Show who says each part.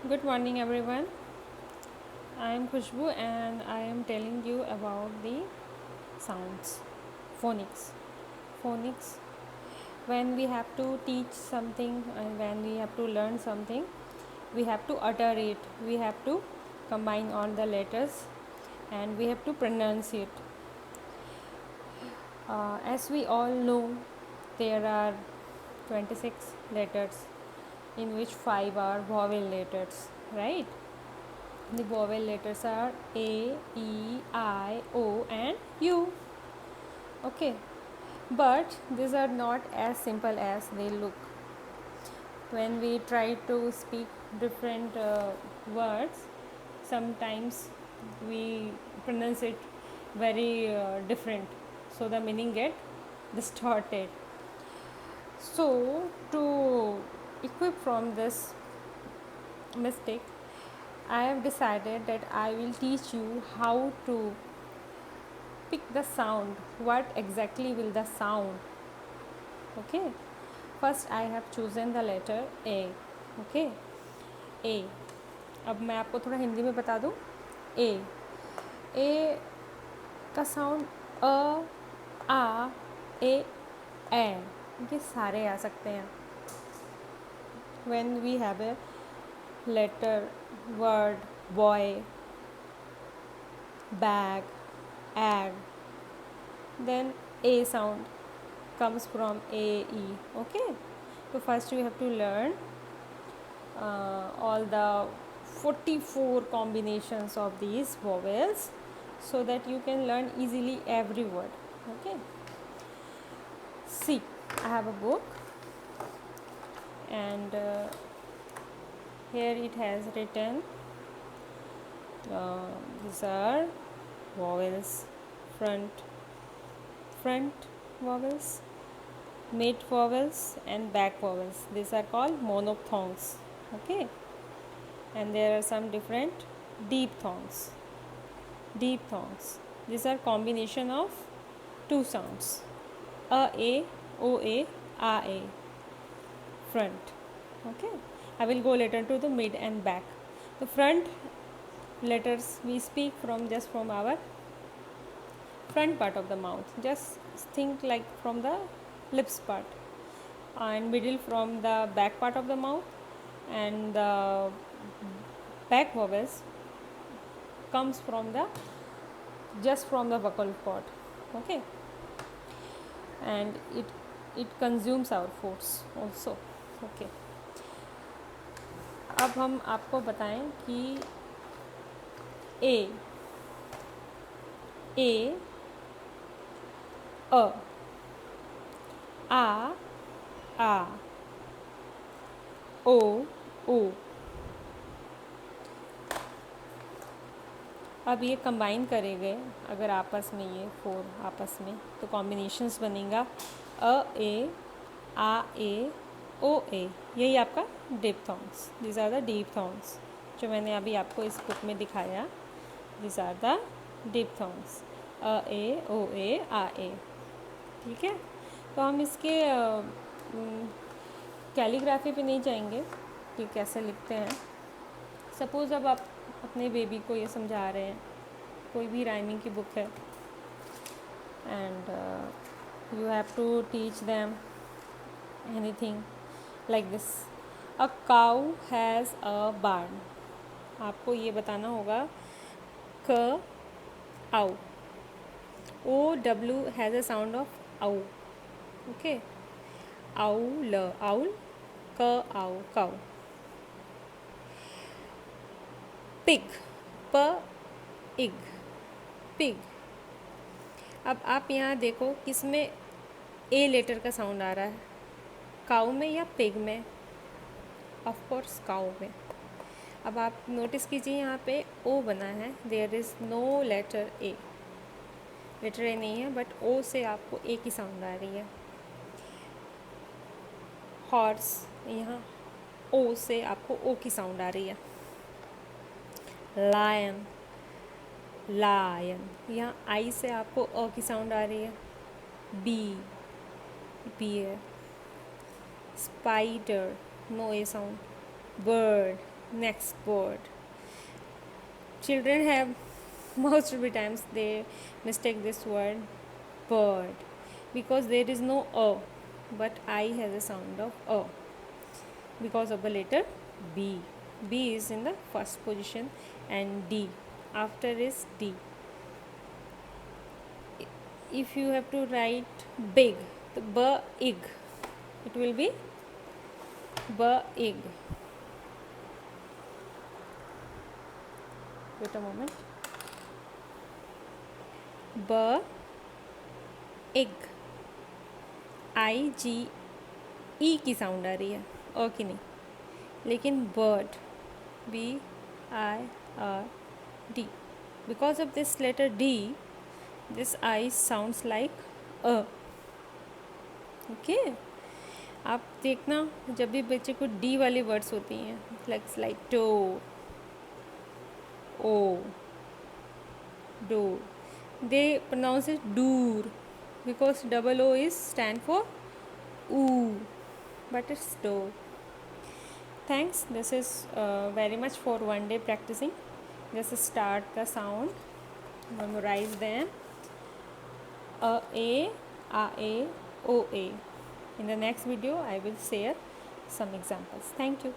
Speaker 1: Good morning, everyone. I am Khushbu and I am telling you about the sounds, phonics. Phonics, when we have to teach something and when we have to learn something, we have to utter it, we have to combine all the letters and we have to pronounce it. As we all know, there are 26 letters in which 5 are vowel letters, right? The vowel letters are A, E, I, O, and U. Okay, but these are not as simple as they look. When we try to speak different words, sometimes we pronounce it very different, so the meaning get distorted. So, to equip from this mistake, I have decided that I will teach you how to pick the sound. What exactly will the sound? Okay. First, I have chosen the letter A. Okay. A. अब मैं आपको थोड़ा हिंदी में बता दूँ. A. A का sound अ, आ, ए, ये सारे आ सकते हैं. When we have a letter, word, boy, bag, egg, then A sound comes from A, E. Okay. So first we have to learn all the 44 combinations of these vowels so that you can learn easily every word. Okay. See, I have a book and here it has written these are vowels, front vowels, mid vowels and back vowels. These are called monophthongs. Okay. And there are some different diphthongs. These are combination of two sounds, a, o, a, front. Okay. I will go later to the mid and back. The front letters we speak from our front part of the mouth. Just think like from the lips part, and middle from the back part of the mouth, and the back vowels comes from the just from the vocal cord. Okay. And it consumes our foods also. Okay. अब हम आपको बताएं कि ए अ आ ओ. अब ये combine करेंगे अगर आपस में, ये 4 आपस में, तो कॉम्बिनेशंस बनेगा अ ए, आ ए, ओ ए. यही आपका डिप्थॉन्ग्स. दीज आर द डिप्थॉन्ग्स जो मैंने अभी आपको इस बुक में दिखाया. दीज आर द डिप्थॉन्ग्स अ ए, ओ ए, आ ए. ठीक है. तो हम इसके कैलीग्राफी पे नहीं जाएंगे कि कैसे लिखते हैं. सपोज़ अब आप अपने बेबी को ये समझा रहे हैं, कोई भी राइमिंग की बुक है, and you have to teach them anything like this. A cow has a barn. आपको ये बताना होगा k ow. O W has a sound of ow. Okay. Owl, owl, k ow, cow. Pig, प इग, pig. अब आप यहाँ देखो किसमें ए लेटर का साउंड आ रहा है, काउ में या पिग में? ऑफ कोर्स काउ में. अब आप नोटिस कीजिए यहाँ पे ओ बना है, there is no letter A. Letter A नहीं है, बट ओ से आपको ए की साउंड आ रही है. हॉर्स, यहाँ ओ से आपको ओ की साउंड आ रही है. लायन, लायन, यहाँ आई से आपको अ की साउंड आ रही है. B, bear. Spider, no A sound. Bird, Next word. Children have most of the times they mistake this word bird because there is no a, but I has a sound of a because of the letter B. B is in the first position and D after is D. If you have to write big, the big, it will be big. Wait a moment. big, IGE की sound आ रही है ओ की नहीं, लेकिन bird BIRD because of this letter D this I sounds like a. Okay आप देखना जब भी बच्चे को डी वाली वर्ड्स होती हैं like to O do they pronounce it door because double O is stand for oo, but it's door. Thanks. This is very much for one day practicing. Just start the sound, memorize them. A, O, A. In the next video, I will share some examples. Thank you.